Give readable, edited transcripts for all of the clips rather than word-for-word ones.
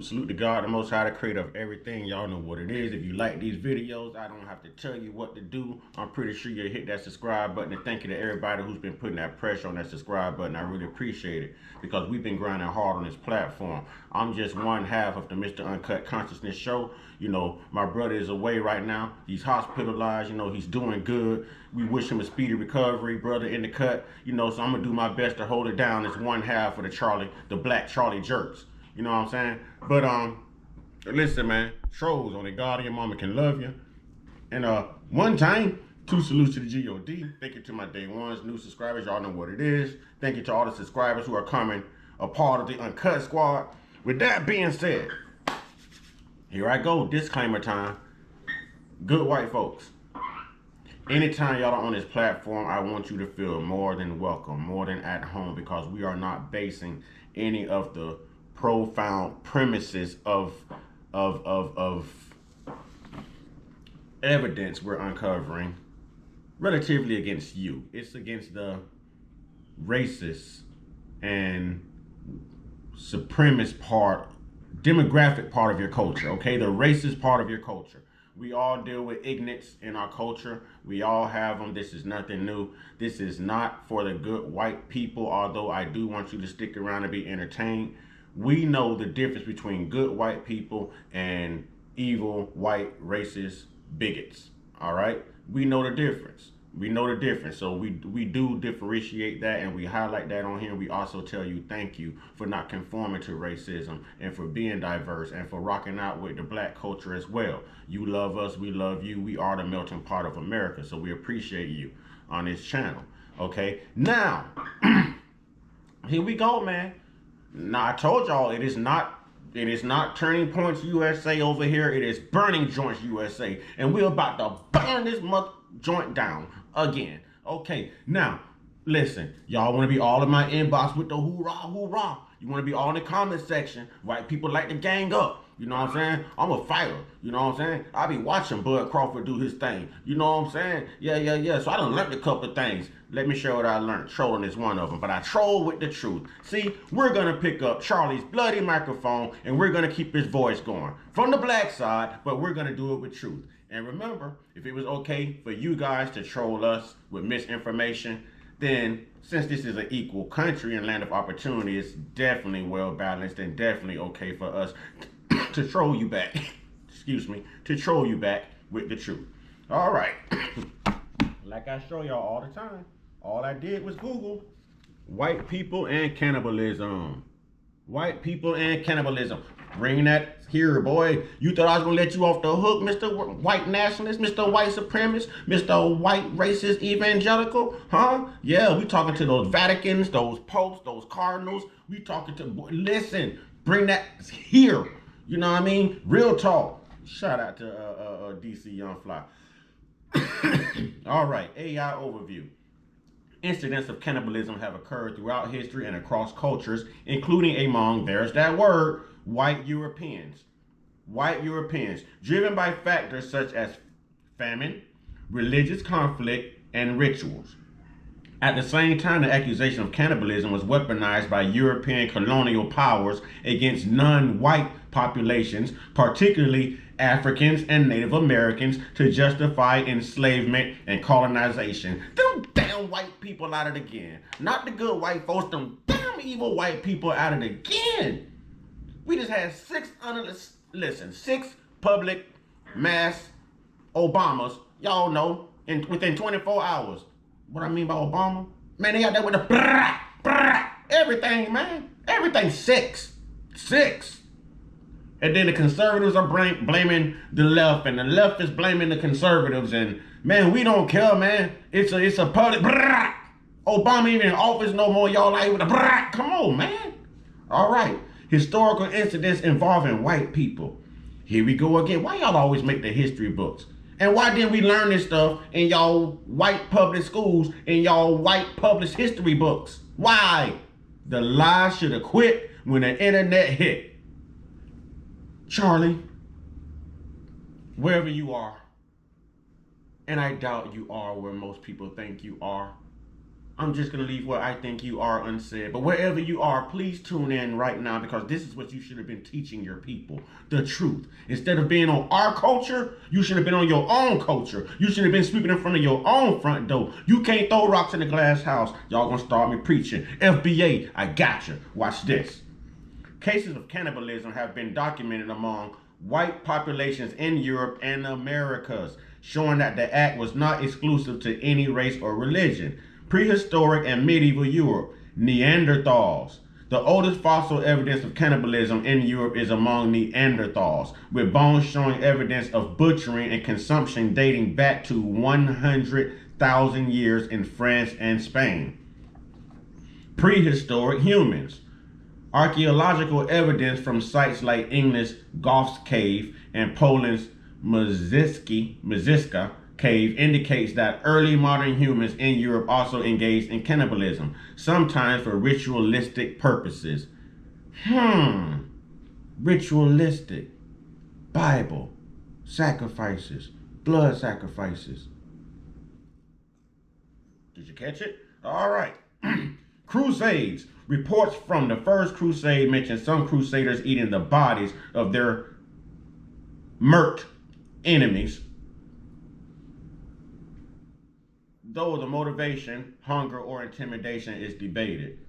Salute to God, the Most High, the creator of everything. Y'all know what it is. If you like these videos, I don't have to tell you what to do. I'm pretty sure you'll hit that subscribe button. And thank you to everybody who's been putting that pressure on that subscribe button. I really appreciate it because we've been grinding hard on this platform. I'm just one half of the Mr. Uncut Consciousness show. You know, my brother is away right now. He's hospitalized. You know, he's doing good. We wish him a speedy recovery, brother in the cut. You know, so I'm going to do my best to hold it down as one half of the black Charlie jerks. You know what I'm saying? But listen, man, trolls on the God your mama can love you. And one time, 2 salutes to the God. Thank you to my day ones, new subscribers. Y'all know what it is. Thank you to all the subscribers who are coming a part of the Uncut Squad. With that being said, here I go. Disclaimer time. Good white folks. Anytime y'all are on this platform, I want you to feel more than welcome, more than at home, because we are not basing any of the profound premises of evidence we're uncovering relatively against you. It's against the racist and supremacist part, demographic part of your culture, okay? The racist part of your culture. We all deal with ignorance in our culture. We all have them. This is nothing new. This is not for the good white people, although I do want you to stick around and be entertained. We know the difference between good white people and evil white racist bigots. All right, we know the difference. We know the difference. So we do differentiate that, and we highlight that on here. We also tell you thank you for not conforming to racism and for being diverse and for rocking out with the black culture as well. You love us, we love you. We are the melting pot of America, so we appreciate you on this channel. Okay, now here we go, man. Now, I told y'all it is not Turning Points USA over here. It is Burning Joints USA. And we're about to burn this joint down again. Okay, now, listen. Y'all want to be all in my inbox with the hoorah, hoorah. You want to be all in the comment section. White people like to gang up. You know what I'm saying? I'm a fighter. You know what I'm saying? I be watching Bud Crawford do his thing. You know what I'm saying? Yeah. So I done learned a couple of things. Let me share what I learned. Trolling is one of them. But I troll with the truth. See, we're going to pick up Charlie's bloody microphone and we're going to keep his voice going. From the black side, but we're going to do it with truth. And remember, if it was okay for you guys to troll us with misinformation, then since this is an equal country and land of opportunity, it's definitely well balanced and definitely okay for us to troll you back. Excuse me, to troll you back with the truth. All right. Like I show y'all all the time, all I did was Google white people and cannibalism. White people and cannibalism. Bring that here, boy. You thought I was gonna let you off the hook, Mr. White Nationalist, Mr. White Supremacist, Mr. White Racist Evangelical? Huh? Yeah, we talking to those Vaticans, those popes, those cardinals. We talking to, listen, bring that here. You know what I mean? Real talk. Shout out to DC Young Fly. All right, AI overview. Incidents of cannibalism have occurred throughout history and across cultures, including among, there's that word, white Europeans. White Europeans, driven by factors such as famine, religious conflict, and rituals. At the same time, the accusation of cannibalism was weaponized by European colonial powers against non-white populations, particularly Africans and Native Americans, to justify enslavement and colonization. Them damn white people at it again. Not the good white folks, them damn evil white people at it again. We just had 6 public mass Obamas, y'all know, within 24 hours. What I mean by Obama? Man, they got that with the everything, man. Everything 6. And then the conservatives are blaming the left, and the left is blaming the conservatives. And man, we don't care, man. It's a public Obama even in office no more. Y'all like with the come on, man. All right. Historical incidents involving white people. Here we go again. Why y'all always make the history books? And why didn't we learn this stuff in y'all white public schools, in y'all white published history books? Why? The lies should have quit when the internet hit. Charlie, wherever you are, and I doubt you are where most people think you are, I'm just going to leave where I think you are unsaid. But wherever you are, please tune in right now, because this is what you should have been teaching your people. The truth. Instead of being on our culture, you should have been on your own culture. You should have been sweeping in front of your own front door. You can't throw rocks in the glass house. Y'all going to start me preaching. FBA, I gotcha. Watch this. Cases of cannibalism have been documented among white populations in Europe and the Americas, showing that the act was not exclusive to any race or religion. Prehistoric and medieval Europe, Neanderthals. The oldest fossil evidence of cannibalism in Europe is among Neanderthals, with bones showing evidence of butchering and consumption dating back to 100,000 years in France and Spain. Prehistoric humans. Archaeological evidence from sites like England's Goth's Cave and Poland's Myziska Cave indicates that early modern humans in Europe also engaged in cannibalism, sometimes for ritualistic purposes. Ritualistic. Bible. Sacrifices. Blood sacrifices. Did you catch it? All right. Crusades. Reports from the First Crusade mention some crusaders eating the bodies of their murked enemies, though the motivation, hunger, or intimidation is debated.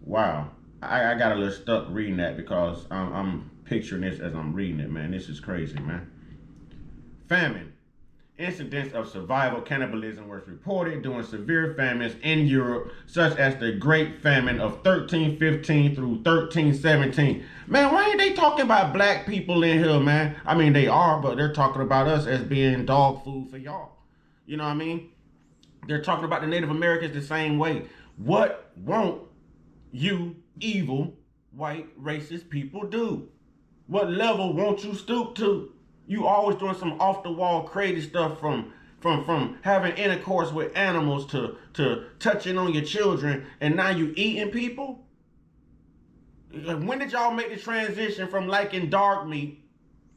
Wow. I got a little stuck reading that because I'm picturing this as I'm reading it, man. This is crazy, man. Famine. Incidents of survival cannibalism was reported during severe famines in Europe, such as the Great Famine of 1315 through 1317. Man, why ain't they talking about black people in here, man? I mean, they are, but they're talking about us as being dog food for y'all. You know what I mean? They're talking about the Native Americans the same way. What won't you evil white racist people do? What level won't you stoop to? You always doing some off the wall crazy stuff, from having intercourse with animals to touching on your children, and now you eating people? When did y'all make the transition from liking dark meat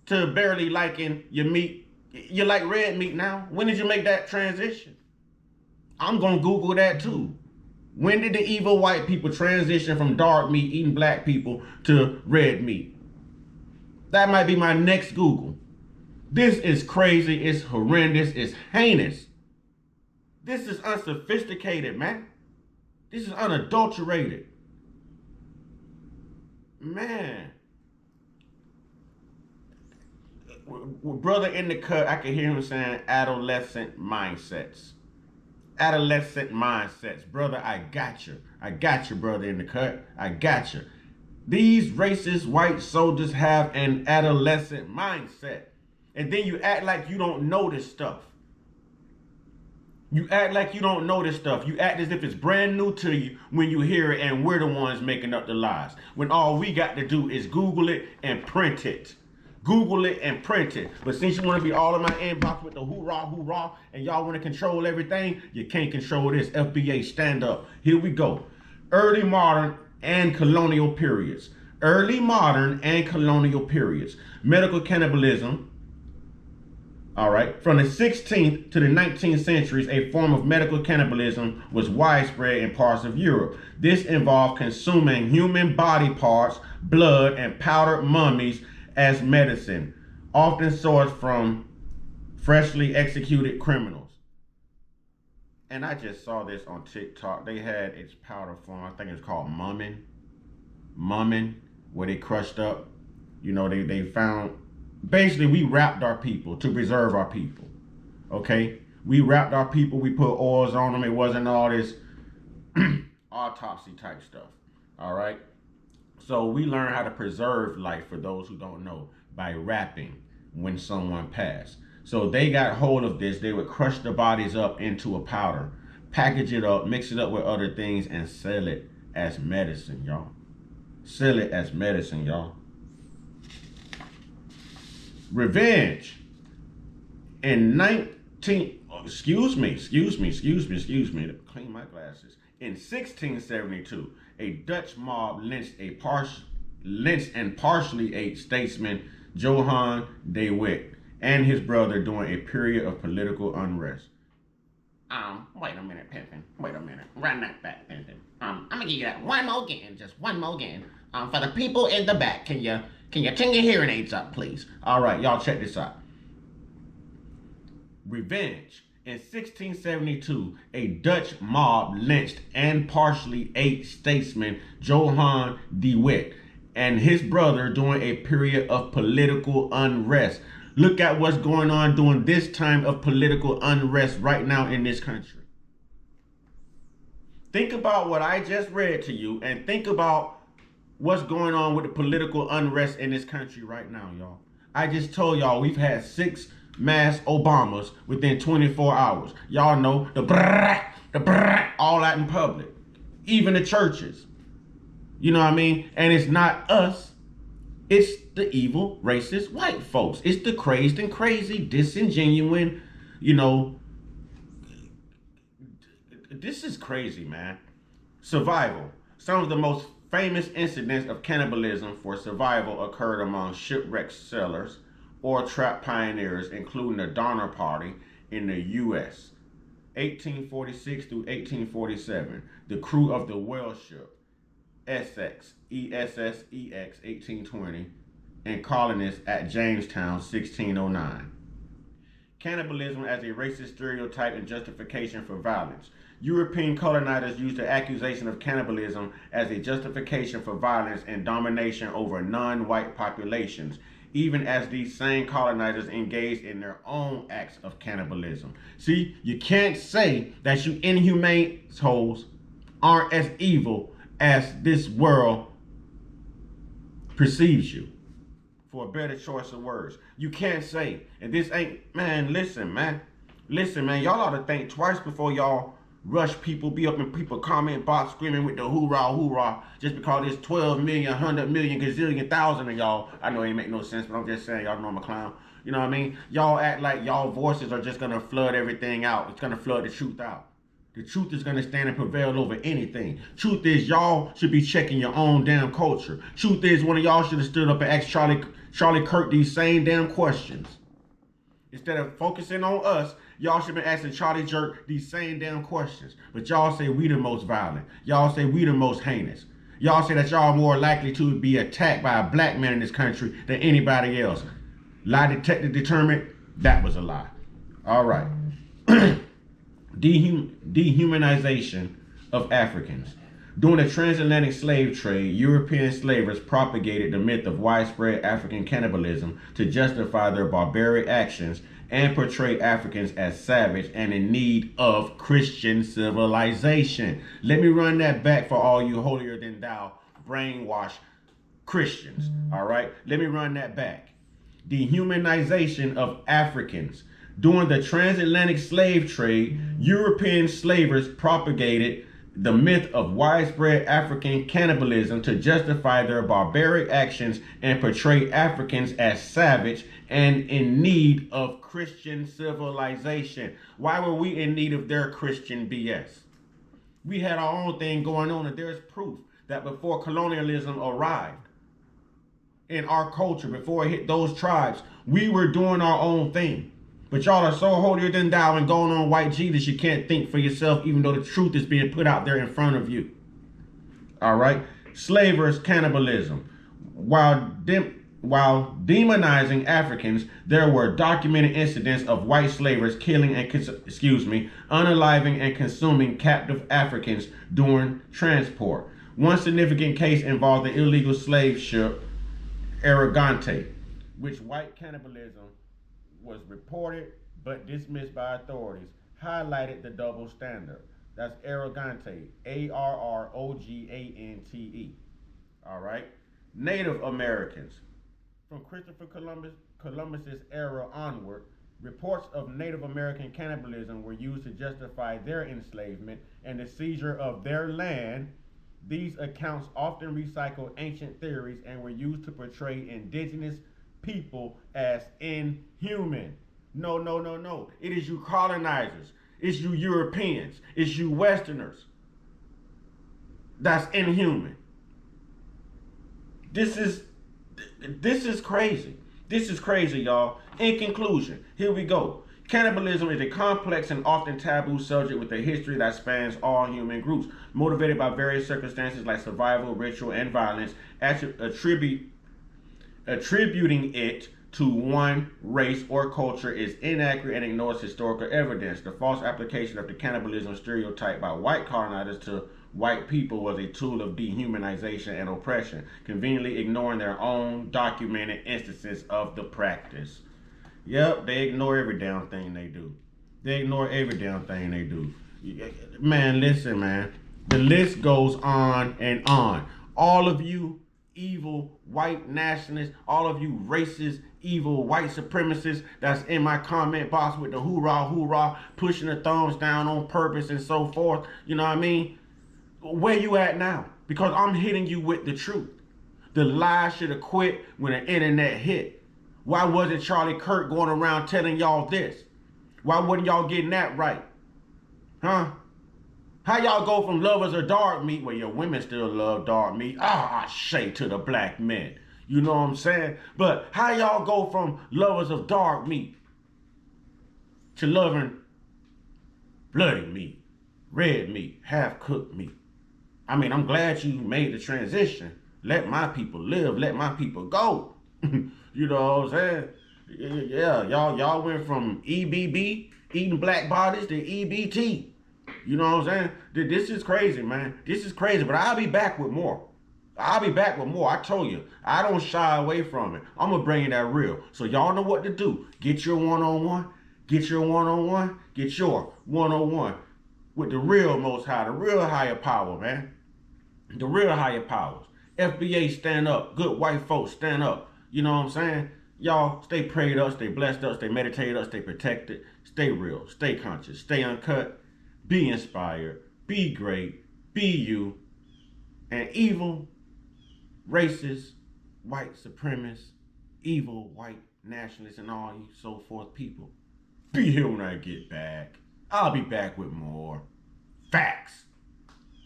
to barely liking your meat? You like red meat now? When did you make that transition? I'm gonna Google that too. When did the evil white people transition from dark meat eating black people to red meat? That might be my next Google. This is crazy, it's horrendous, it's heinous. This is unsophisticated, man. This is unadulterated. Man. Brother in the cut, I can hear him saying adolescent mindsets. Adolescent mindsets. Brother, I got you. I got you, brother in the cut. I got you. These racist white soldiers have an adolescent mindset. And then you act like you don't know this stuff. You act like you don't know this stuff. You act as if it's brand new to you when you hear it, and we're the ones making up the lies. When all we got to do is Google it and print it. Google it and print it. But since you want to be all in my inbox with the hoorah, hoorah, and y'all want to control everything, you can't control this. FBA, stand up. Here we go. Early modern and colonial periods. Early modern and colonial periods. Medical cannibalism. All right. From the 16th to the 19th centuries, a form of medical cannibalism was widespread in parts of Europe. This involved consuming human body parts, blood, and powdered mummies as medicine, often sourced from freshly executed criminals. And I just saw this on TikTok. They had its powder form. I think it's called mumming, where they crushed up. You know, they found. Basically, we wrapped our people to preserve our people, okay? We wrapped our people, we put oils on them. It wasn't all this autopsy type stuff, all right? So we learn how to preserve life, for those who don't know, by wrapping when someone passed. So they got hold of this. They would crush the bodies up into a powder, package it up, mix it up with other things, and sell it as medicine, y'all. Sell it as medicine, y'all. Revenge. In 19, excuse me, clean my glasses. In 1672, a Dutch mob lynched and partially ate statesman Johan de Witt and his brother during a period of political unrest. Wait a minute, Pimpin. Wait a minute. Run that back, Pimpin. I'm gonna give you that one more again, just one more again. For the people in the back, can you turn your hearing aids up, please? All right, y'all check this out. Revenge. In 1672, a Dutch mob lynched and partially ate statesman Johann de Witt and his brother during a period of political unrest. Look at what's going on during this time of political unrest right now in this country. Think about what I just read to you and think about what's going on with the political unrest in this country right now, y'all. I just told y'all we've had 6 mass Obamas within 24 hours. Y'all know the brrrr, all out in public. Even the churches. You know what I mean? And it's not us. It's the evil, racist white folks. It's the crazed and crazy, disingenuous, this is crazy, man. Survival. Some of the most famous incidents of cannibalism for survival occurred among shipwrecked sailors or trapped pioneers, including the Donner Party in the U.S. 1846 through 1847. The crew of the whale ship Essex, ESSEX 1820, and colonists at Jamestown 1609. Cannibalism as a racist stereotype and justification for violence. European colonizers used the accusation of cannibalism as a justification for violence and domination over non-white populations, even as these same colonizers engaged in their own acts of cannibalism. See, you can't say that you inhumane souls aren't as evil as this world perceives you. For a better choice of words, you can't say, and this ain't, man, listen, man, y'all ought to think twice before y'all rush people, be up in people comment box screaming with the hoorah, hoorah, just because there's 12 million, 100 million, gazillion, thousand of y'all. I know it ain't make no sense, but I'm just saying, y'all know I'm a clown. You know what I mean? Y'all act like y'all voices are just gonna flood everything out. It's gonna flood the truth out. The truth is gonna stand and prevail over anything. Truth is, y'all should be checking your own damn culture. Truth is, one of y'all should have stood up and asked Charlie Kirk these same damn questions. Instead of focusing on us, y'all should be asking Charlie Jerk these same damn questions. But y'all say we the most violent. Y'all say we the most heinous. Y'all say that y'all more likely to be attacked by a black man in this country than anybody else. Lie detector determined that was a lie. All right. Dehumanization of Africans. During the transatlantic slave trade, European slavers propagated the myth of widespread African cannibalism to justify their barbaric actions and portray Africans as savage and in need of Christian civilization. Let me run that back for all you holier than thou brainwashed Christians. All right? Let me run that back. Dehumanization of Africans. During the transatlantic slave trade, European slavers propagated the myth of widespread African cannibalism to justify their barbaric actions and portray Africans as savage and in need of Christian civilization. Why were we in need of their Christian BS? We had our own thing going on, and there's proof that before colonialism arrived in our culture, before it hit those tribes, we were doing our own thing. But y'all are so holier than thou and going on white Jesus, you can't think for yourself, even though the truth is being put out there in front of you. All right? Slavers' cannibalism. While demonizing Africans, there were documented incidents of white slavers killing and, unaliving and consuming captive Africans during transport. One significant case involved the illegal slave ship Arrogante, which white cannibalism was reported but dismissed by authorities, highlighted the double standard. That's Arrogante, Arrogante. All right. Native Americans. From Christopher Columbus's era onward, reports of Native American cannibalism were used to justify their enslavement and the seizure of their land. These accounts often recycled ancient theories and were used to portray indigenous people as inhuman. No. It is you colonizers. It's you Europeans. It's you Westerners. That's inhuman. This is crazy. This is crazy, y'all. In conclusion, here we go. Cannibalism is a complex and often taboo subject with a history that spans all human groups, motivated by various circumstances like survival, ritual, and violence, attributing it to one race or culture is inaccurate and ignores historical evidence. The false application of the cannibalism stereotype by white colonizers to white people was a tool of dehumanization and oppression, conveniently ignoring their own documented instances of the practice. Yep, they ignore every damn thing they do. They ignore every damn thing they do. Man, listen, man. The list goes on and on. All of you evil white nationalists, all of you racist, evil white supremacists that's in my comment box with the hoorah, hoorah, pushing the thumbs down on purpose and so forth. You know what I mean? Where you at now? Because I'm hitting you with the truth. The lie should have quit when the internet hit. Why wasn't Charlie Kirk going around telling y'all this? Why wasn't y'all getting that right? Huh? How y'all go from lovers of dark meat, well, your women still love dark meat, shade to the black men. You know what I'm saying? But how y'all go from lovers of dark meat to loving bloody meat, red meat, half-cooked meat? I mean, I'm glad you made the transition. Let my people live. Let my people go. You know what I'm saying? Yeah, y'all went from EBB, eating black bodies, to EBT. You know what I'm saying? This is crazy, man. This is crazy, but I'll be back with more. I'll be back with more. I told you, I don't shy away from it. I'm going to bring you that real. So y'all know what to do. Get your one-on-one. Get your one-on-one. Get your one-on-one with the real Most High, the real higher power, man. The real higher powers. FBA, stand up. Good white folks, stand up. You know what I'm saying? Y'all stay prayed up, stay blessed up, stay meditated up, stay protected, stay real, stay conscious, stay uncut, be inspired, be great, be you, and evil, racist, white supremacists, evil white nationalists, and all you so forth people. Be here when I get back. I'll be back with more facts.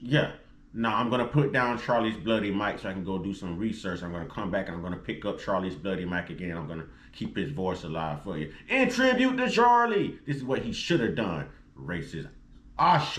Yeah. Now, I'm going to put down Charlie's Bloody Mike so I can go do some research. I'm going to come back and I'm going to pick up Charlie's Bloody Mike again. I'm going to keep his voice alive for you. In tribute to Charlie. This is what he should have done. Racist. Ashe.